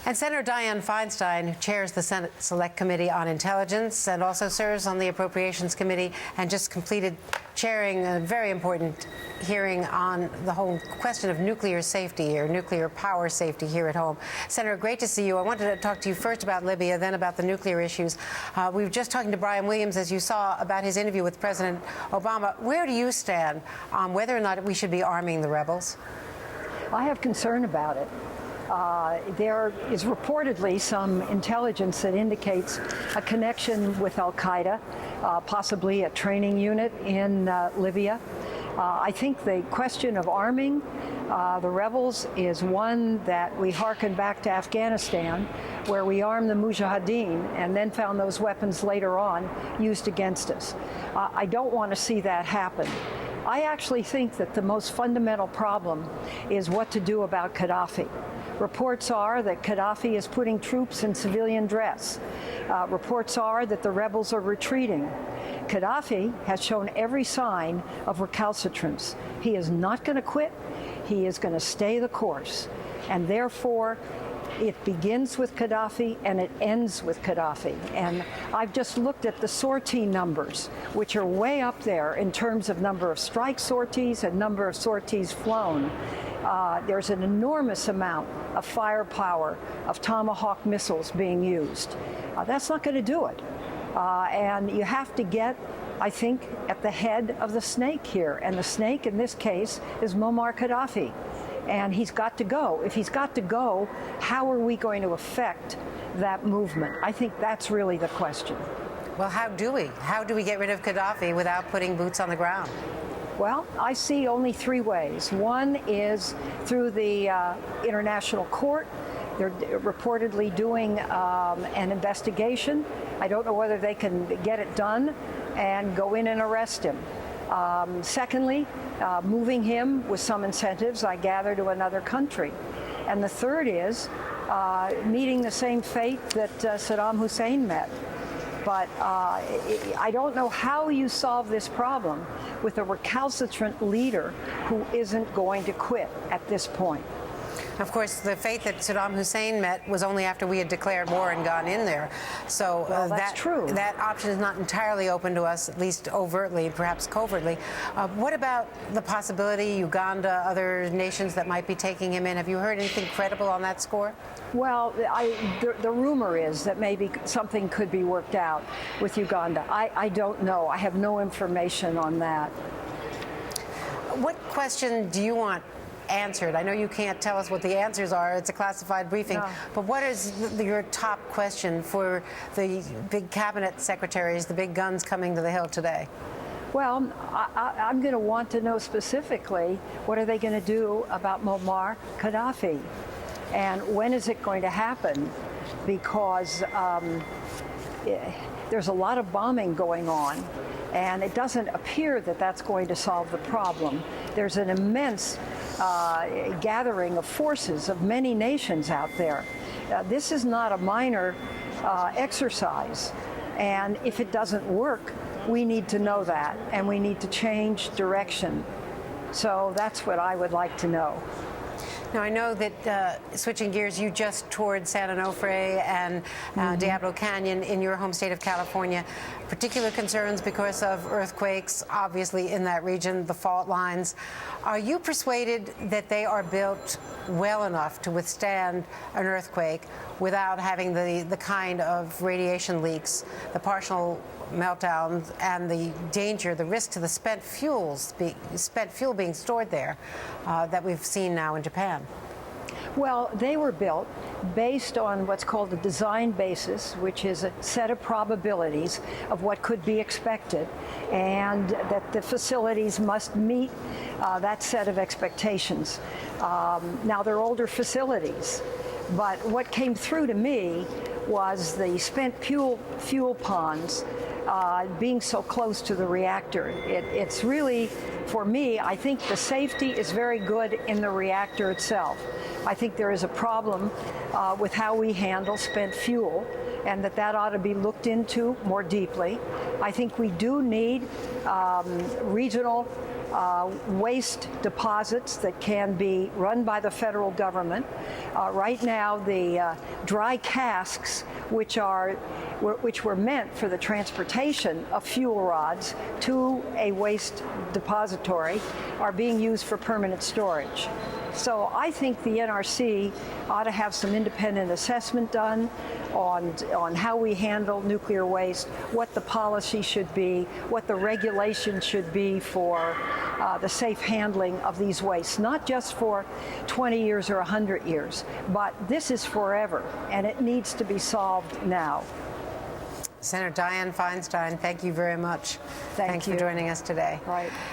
And Senator Dianne Feinstein, who chairs the Senate Select Committee on Intelligence and also serves on the Appropriations Committee and just completed chairing a very important hearing on the whole question of nuclear safety or nuclear power safety here at home. Senator, great to see you. I wanted to talk to you first about Libya, then about the nuclear issues. We were just talking to Brian Williams, as you saw, about his interview with President Obama. Where do you stand on whether or not we should be arming the rebels? I have concern about it. There is reportedly some intelligence that indicates a connection with al-Qaeda, possibly a training unit in Libya. I think the question of arming the rebels is one that we hearken back to Afghanistan, where we armed the Mujahideen and then found those weapons later on used against us. I don't want to see that happen. I actually think that the most fundamental problem is what to do about Gaddafi. Reports are that Gaddafi is putting troops in civilian dress. Reports are that the rebels are retreating. Gaddafi has shown every sign of recalcitrance. He is not going to quit. He is going to stay the course. And therefore, it begins with Gaddafi and it ends with Gaddafi. And I've just looked at the sortie numbers, which are way up there in terms of number of strike sorties and number of sorties flown. There's an enormous amount of firepower of Tomahawk missiles being used. That's not going to do it. And you have to get, I think, at the head of the snake here. And the snake in this case is Muammar Gaddafi. And he's got to go. If he's got to go, how are we going to affect that movement? I think that's really the question. Well, how do we? How do we get rid of Gaddafi without putting boots on the ground? Well, I see only three ways. One is through the International Court. They're reportedly doing an investigation. I don't know whether they can get it done and go in and arrest him. Secondly, moving him with some incentives, I gather, to another country. And the third is meeting the same fate that Saddam Hussein met. But I don't know how you solve this problem with a recalcitrant leader who isn't going to quit at this point. Of course, the fate that Saddam Hussein met was only after we had declared war and gone in there. So well, that's true. That option is not entirely open to us, at least overtly, perhaps covertly. What about the possibility, Uganda, other nations that might be taking him in? Have you heard anything credible on that score? Well, the rumor is that maybe something could be worked out with Uganda. I don't know. I have no information on that. What question do you want answered? I know you can't tell us what the answers are. It's a classified briefing. No. But what is your top question for the big cabinet secretaries, the big guns coming to the Hill today? Well, I'm going to want to know specifically what are they going to do about Muammar Gaddafi, and when is it going to happen? Because there's a lot of bombing going on, and it doesn't appear that that's going to solve the problem. There's an immense gathering of forces of many nations out there. This is not a minor exercise, and if it doesn't work, we need to know that, and we need to change direction. So that's what I would like to know. Now, I know that, switching gears, you just toured San Onofre and Diablo Canyon in your home state of California. Particular concerns because of earthquakes, obviously, in that region, the fault lines. Are you persuaded that they are built well enough to withstand an earthquake without having the kind of radiation leaks, the partial meltdowns, and the danger, the risk to the spent fuel being stored there that we've seen now in Japan? Well, they were built based on what's called a design basis, which is a set of probabilities of what could be expected, and that the facilities must meet that set of expectations. Now, they're older facilities, but what came through to me was the spent fuel ponds being so close to the reactor. It's really, for me, I think the safety is very good in the reactor itself. I think there is a problem with how we handle spent fuel, and that ought to be looked into more deeply. I think we do need regional waste deposits that can be run by the federal government. Right now, the dry casks, which were meant for the transportation of fuel rods to a waste depository, are being used for permanent storage. So I think the NRC ought to have some independent assessment done on how we handle nuclear waste, what the policy should be, what the regulation should be for the safe handling of these wastes, not just for 20 years or 100 years, but this is forever, and it needs to be solved now. Senator Dianne Feinstein, thank you very much. Thanks for joining us today. Right.